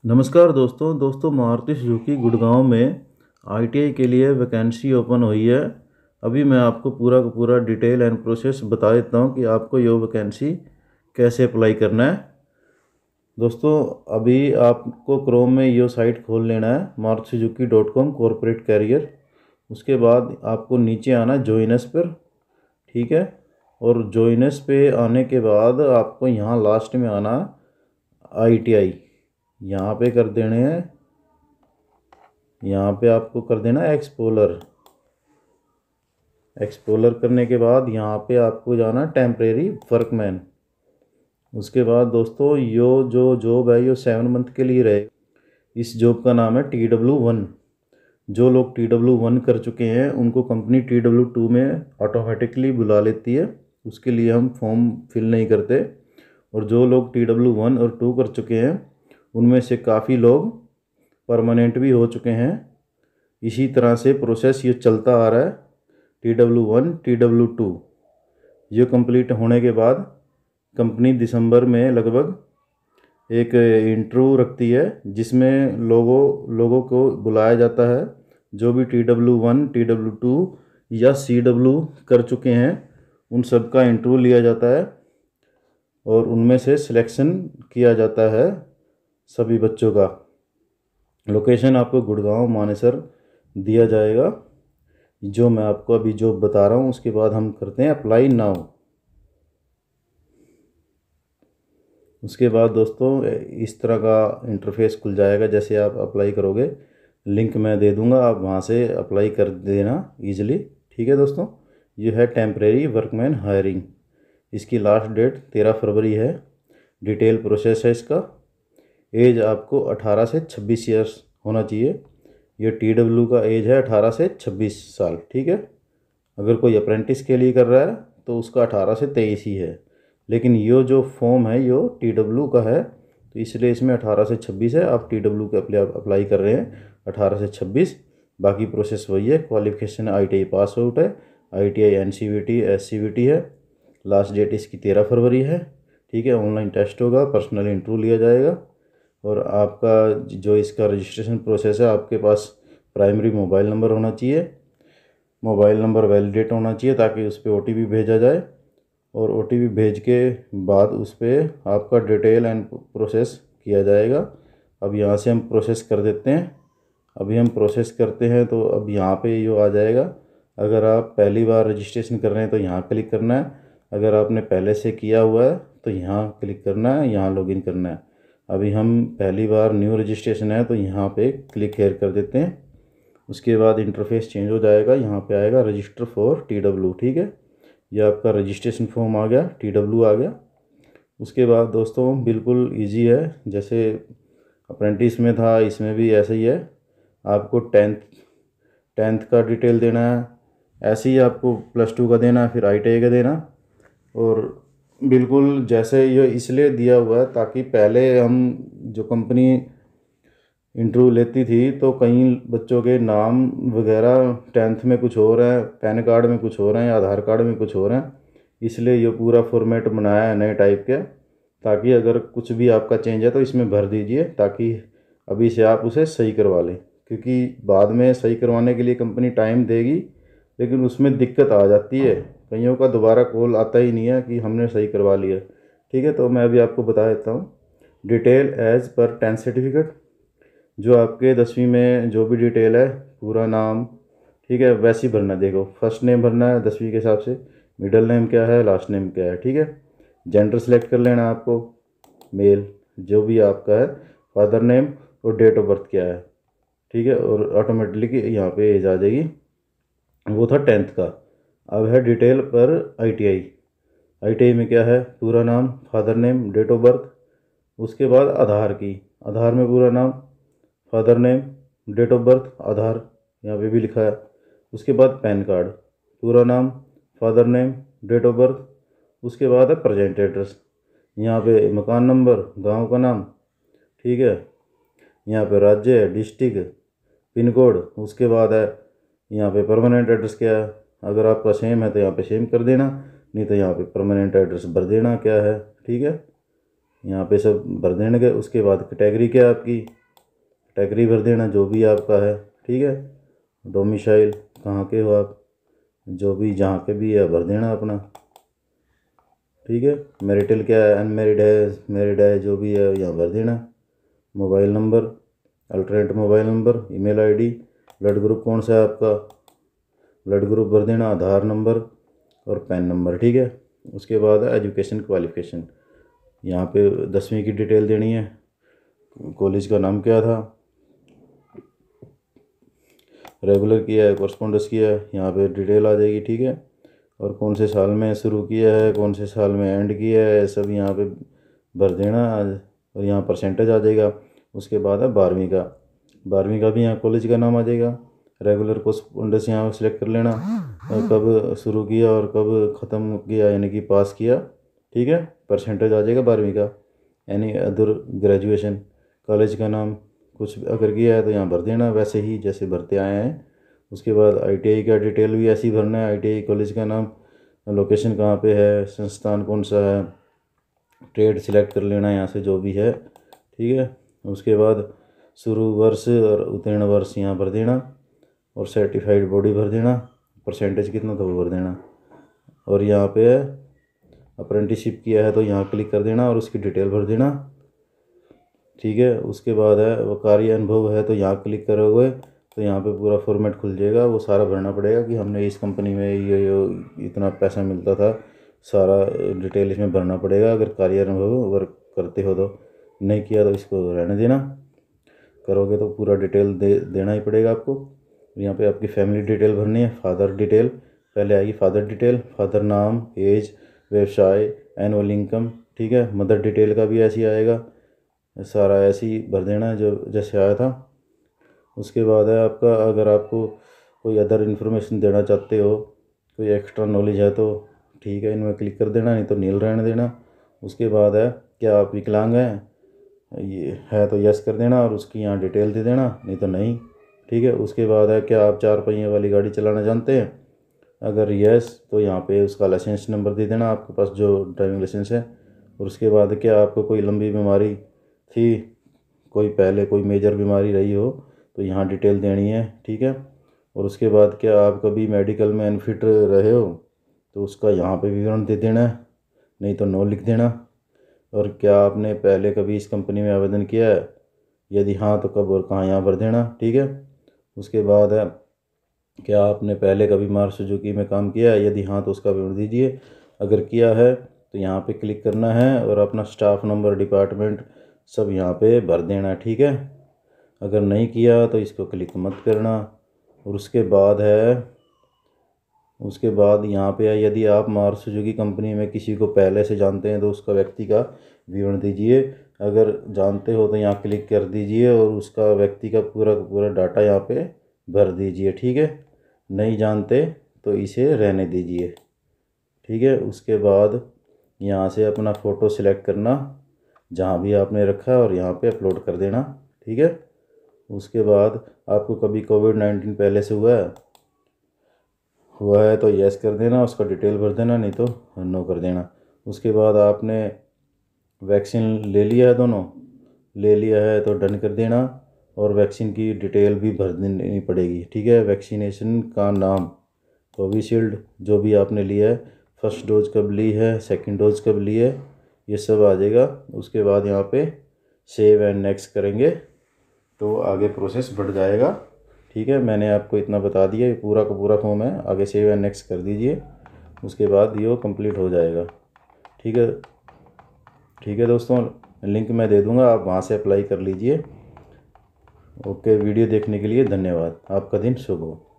नमस्कार दोस्तों मारुति सुजुकी गुड़गांव में आईटीआई के लिए वैकेंसी ओपन हुई है। अभी मैं आपको पूरा का पूरा डिटेल एंड प्रोसेस बता देता हूं कि आपको ये वैकेंसी कैसे अप्लाई करना है। दोस्तों अभी आपको क्रोम में ये साइट खोल लेना है marutisuzukicom कॉर्पोरेट कैरियर। उसके बाद आपको नीचे आना है जॉइनस पर, ठीक है। और जॉइनस पे आने के बाद आपको यहाँ लास्ट में आना आईटीआई, यहाँ पे कर देने हैं। यहाँ पे आपको कर देना एक्सप्लोरर। एक्सप्लोरर करने के बाद यहाँ पे आपको जाना टेम्परेरी वर्कमैन। उसके बाद दोस्तों यो जो जॉब है ये 7 मंथ के लिए रहेगा। इस जॉब का नाम है TW1। जो लोग TW1 कर चुके हैं उनको कंपनी TW2 में ऑटोमेटिकली बुला लेती है, उसके लिए हम फॉर्म फिल नहीं करते। और जो लोग TW1 और 2 कर चुके हैं उनमें से काफ़ी लोग परमानेंट भी हो चुके हैं। इसी तरह से प्रोसेस ये चलता आ रहा है। TW1 TW2 ये कंप्लीट होने के बाद कंपनी दिसंबर में लगभग एक इंटरव्यू रखती है जिसमें लोगों को बुलाया जाता है। जो भी TW1 TW2 या CW कर चुके हैं उन सब का इंटरव्यू लिया जाता है और उनमें से सिलेक्शन किया जाता है सभी बच्चों का। लोकेशन आपको गुड़गांव मानेसर दिया जाएगा, जो मैं आपको अभी जॉब बता रहा हूँ। उसके बाद हम करते हैं अप्लाई नाउ। उसके बाद दोस्तों इस तरह का इंटरफेस खुल जाएगा। जैसे आप अप्लाई करोगे, लिंक मैं दे दूंगा, आप वहाँ से अप्लाई कर देना ईजिली, ठीक है दोस्तों। ये है टेम्परेरी वर्कमैन हायरिंग। इसकी लास्ट डेट 13 फरवरी है। डिटेल प्रोसेस है इसका। एज आपको 18 से 26 ईयर्स होना चाहिए। ये TW का एज है 18 से 26 साल, ठीक है। अगर कोई अप्रेंटिस के लिए कर रहा है तो उसका 18 से 23 ही है, लेकिन ये जो फॉर्म है ये TW का है तो इसलिए इसमें 18 से 26 है। आप TW के अप्लाई कर रहे हैं 18 से 26। बाकी प्रोसेस वही है। क्वालिफिकेशन ITI पास आउट है, ITI NCVT SCVT है। लास्ट डेट इसकी 13 फरवरी है, ठीक है। ऑनलाइन टेस्ट होगा, पर्सनल इंटरव्यू लिया जाएगा। और आपका जो इसका रजिस्ट्रेशन प्रोसेस है, आपके पास प्राइमरी मोबाइल नंबर होना चाहिए। मोबाइल नंबर वैलिडेट होना चाहिए ताकि उस पर OTP भेजा जाए। और OTP भेज के बाद उस पर आपका डिटेल एंड प्रोसेस किया जाएगा। अब यहाँ से हम प्रोसेस कर देते हैं। अभी हम प्रोसेस करते हैं तो अब यहाँ पे ये आ जाएगा। अगर आप पहली बार रजिस्ट्रेशन कर रहे हैं तो यहाँ क्लिक करना है। अगर आपने पहले से किया हुआ है तो यहाँ क्लिक करना है, यहाँ लॉगिन करना है। अभी हम पहली बार न्यू रजिस्ट्रेशन है तो यहाँ पे क्लिक हेयर कर देते हैं। उसके बाद इंटरफेस चेंज हो जाएगा। यहाँ पे आएगा रजिस्टर फॉर TW, ठीक है। यह आपका रजिस्ट्रेशन फॉर्म आ गया, TW आ गया। उसके बाद दोस्तों बिल्कुल इजी है, जैसे अप्रेंटिस में था इसमें भी ऐसे ही है। आपको टेंथ का डिटेल देना है, ऐसे ही आपको +2 का देना है, फिर ITI का देना। और बिल्कुल जैसे ये इसलिए दिया हुआ है ताकि पहले हम जो कंपनी इंटरव्यू लेती थी तो कई बच्चों के नाम वगैरह 10th में कुछ हो रहा है, पैन कार्ड में कुछ हो रहे हैं, आधार कार्ड में कुछ हो रहे हैं। इसलिए ये पूरा फॉर्मेट बनाया है नए टाइप के, ताकि अगर कुछ भी आपका चेंज है तो इसमें भर दीजिए ताकि अभी से आप उसे सही करवा लें। क्योंकि बाद में सही करवाने के लिए कंपनी टाइम देगी, लेकिन उसमें दिक्कत आ जाती है। कईयों का दोबारा कॉल आता ही नहीं है कि हमने सही करवा लिया, ठीक है। तो मैं अभी आपको बता देता हूँ। Detail as per 10th certificate, जो आपके 10वीं में जो भी डिटेल है, पूरा नाम, ठीक है, वैसे ही भरना। देखो फर्स्ट नेम भरना है 10वीं के हिसाब से, मिडिल नेम क्या है, लास्ट नेम क्या है, ठीक है। जेंडर सेलेक्ट कर लेना है आपको, मेल जो भी आपका है, फादर नेम और डेट ऑफ बर्थ क्या है, ठीक है। और ऑटोमेटिकली यहाँ पे एज आ जाएगी। वो था 10th का। अब है डिटेल पर ITI में क्या है, पूरा नाम, father name, date of birth. उसके बाद आधार की, आधार में पूरा नाम, father name, date of birth, Aadhaar यहाँ पे भी लिखा है। उसके बाद पैन कार्ड, पूरा नाम, father name, date of birth. उसके बाद है प्रेजेंट एड्रेस, यहाँ पे मकान नंबर, गांव का नाम, ठीक है। यहाँ पे राज्य है, डिस्ट्रिक्ट, पिन कोड। उसके बाद है यहाँ पे परमानेंट एड्रेस क्या है। अगर आपका सेम है तो यहाँ पे सेम कर देना, नहीं तो यहाँ पे परमानेंट एड्रेस भर देना क्या है, ठीक है। यहाँ पे सब भर देने के। उसके बाद कैटेगरी क्या है आपकी, कैटेगरी भर देना जो भी आपका है, ठीक है। डोमिसाइल कहाँ के हो आप, जो भी जहाँ के भी है भर देना अपना, ठीक है। मैरिटल क्या है, अनमेरिड है, मैरिड है, जो भी है यहाँ भर देना। Mobile number, alternate mobile number, email ID, blood group कौन सा है आपका, ब्लड ग्रुप भर देना, आधार नंबर और पैन नंबर, ठीक है। उसके बाद है एजुकेशन क्वालिफिकेशन, यहाँ पे 10वीं की डिटेल देनी है, कॉलेज का नाम क्या था, रेगुलर किया है, कॉरस्पॉन्डेंस किया है, यहाँ पे डिटेल आ जाएगी, ठीक है। और कौन से साल में शुरू किया है, कौन से साल में एंड किया है, सब यहाँ पे भर देना। और यहाँ परसेंटेज आ जाएगा। उसके बाद है 12वीं का भी यहाँ कॉलेज का नाम आ जाएगा। रेगुलर कॉरस्पॉन्डेंस यहाँ सेलेक्ट कर लेना, और कब शुरू किया और कब ख़त्म किया, यानी कि पास किया, ठीक है। परसेंटेज आ जाएगा 12वीं का। यानी अदर ग्रेजुएशन, कॉलेज का नाम कुछ अगर किया है तो यहाँ भर देना वैसे ही जैसे भरते आए हैं। उसके बाद आईटीआई का डिटेल भी ऐसे ही भरना है, आईटीआई कॉलेज का नाम, लोकेशन कहाँ पे है, संस्थान कौन सा है, ट्रेड सिलेक्ट कर लेना यहाँ से जो भी है, ठीक है। उसके बाद शुरू वर्ष और उत्तीर्ण वर्ष यहाँ भर देना, और सर्टिफाइड बॉडी भर देना, परसेंटेज कितना था वो भर देना। और यहाँ पे अप्रेंटिसशिप किया है तो यहाँ क्लिक कर देना और उसकी डिटेल भर देना, ठीक है। उसके बाद है वो कार्य अनुभव है तो यहाँ क्लिक करोगे तो यहाँ पे पूरा फॉर्मेट खुल जाएगा, वो सारा भरना पड़ेगा कि हमने इस कंपनी में ये इतना पैसा मिलता था, सारा डिटेल इसमें भरना पड़ेगा। अगर कार्य अनुभव वर्क करते हो तो, नहीं किया तो इसको रहने देना, करोगे तो पूरा डिटेल देना ही पड़ेगा आपको। यहाँ पे आपकी फैमिली डिटेल भरनी है, फादर डिटेल पहले आएगी, फादर डिटेल, फादर नाम, एज, व्यवसाय, एनुअल इनकम, ठीक है। मदर डिटेल का भी ऐसे ही आएगा, सारा ऐसे ही भर देना जो जैसे आया था। उसके बाद है आपका, अगर आपको कोई अदर इन्फॉर्मेशन देना चाहते हो, कोई एक्स्ट्रा नॉलेज है तो ठीक है, इनमें क्लिक कर देना, नहीं तो नील रहने देना। उसके बाद है क्या आप विकलांग हैं, ये है तो यस कर देना और उसकी यहाँ डिटेल दे देना, नहीं तो नहीं, ठीक है। उसके बाद है क्या आप 4 पहिए वाली गाड़ी चलाना जानते हैं, अगर यस तो यहाँ पे उसका लाइसेंस नंबर दे देना आपके पास जो ड्राइविंग लाइसेंस है। और उसके बाद क्या आपको कोई लंबी बीमारी थी, कोई पहले कोई मेजर बीमारी रही हो तो यहाँ डिटेल देनी है, ठीक है। और उसके बाद क्या आप कभी मेडिकल में अनफिट रहे हो तो उसका यहाँ पे विवरण दे देना है, नहीं तो नो लिख देना। और क्या आपने पहले कभी इस कंपनी में आवेदन किया है, यदि हाँ तो कब और कहाँ, यहाँ भर देना, ठीक है। उसके बाद है क्या आपने पहले कभी मारुति सुजुकी में काम किया है, यदि हाँ तो उसका विवरण दीजिए, अगर किया है तो यहाँ पे क्लिक करना है और अपना स्टाफ नंबर, डिपार्टमेंट सब यहाँ पे भर देना, ठीक है। अगर नहीं किया तो इसको क्लिक मत करना। और उसके बाद यहाँ पे यदि आप मारुति सुजुकी कंपनी में किसी को पहले से जानते हैं तो उसका व्यक्ति का विवरण दीजिए, अगर जानते हो तो यहाँ क्लिक कर दीजिए और उसका व्यक्ति का पूरा डाटा यहाँ पे भर दीजिए, ठीक है। नहीं जानते तो इसे रहने दीजिए, ठीक है। उसके बाद यहाँ से अपना फ़ोटो सिलेक्ट करना जहाँ भी आपने रखा है और यहाँ पे अपलोड कर देना, ठीक है। उसके बाद आपको कभी कोविड-19 पहले से हुआ है तो यस कर देना, उसका डिटेल भर देना, नहीं तो नो कर देना। उसके बाद आपने वैक्सीन ले लिया है, दोनों ले लिया है तो डन कर देना, और वैक्सीन की डिटेल भी भर देनी पड़ेगी, ठीक है। वैक्सीनेशन का नाम, कोविशील्ड जो भी आपने लिया है, फर्स्ट डोज कब ली है, सेकंड डोज कब ली है, ये सब आ जाएगा। उसके बाद यहाँ पे सेव एंड नेक्स्ट करेंगे तो आगे प्रोसेस बढ़ जाएगा, ठीक है। मैंने आपको इतना बता दिया, ये पूरा का पूरा फॉर्म है, आगे सेव एंड नेक्स्ट कर दीजिए, उसके बाद ये कंप्लीट हो जाएगा, ठीक है। ठीक है दोस्तों, लिंक मैं दे दूंगा, आप वहाँ से अप्लाई कर लीजिए। ओके, वीडियो देखने के लिए धन्यवाद, आपका दिन शुभ हो।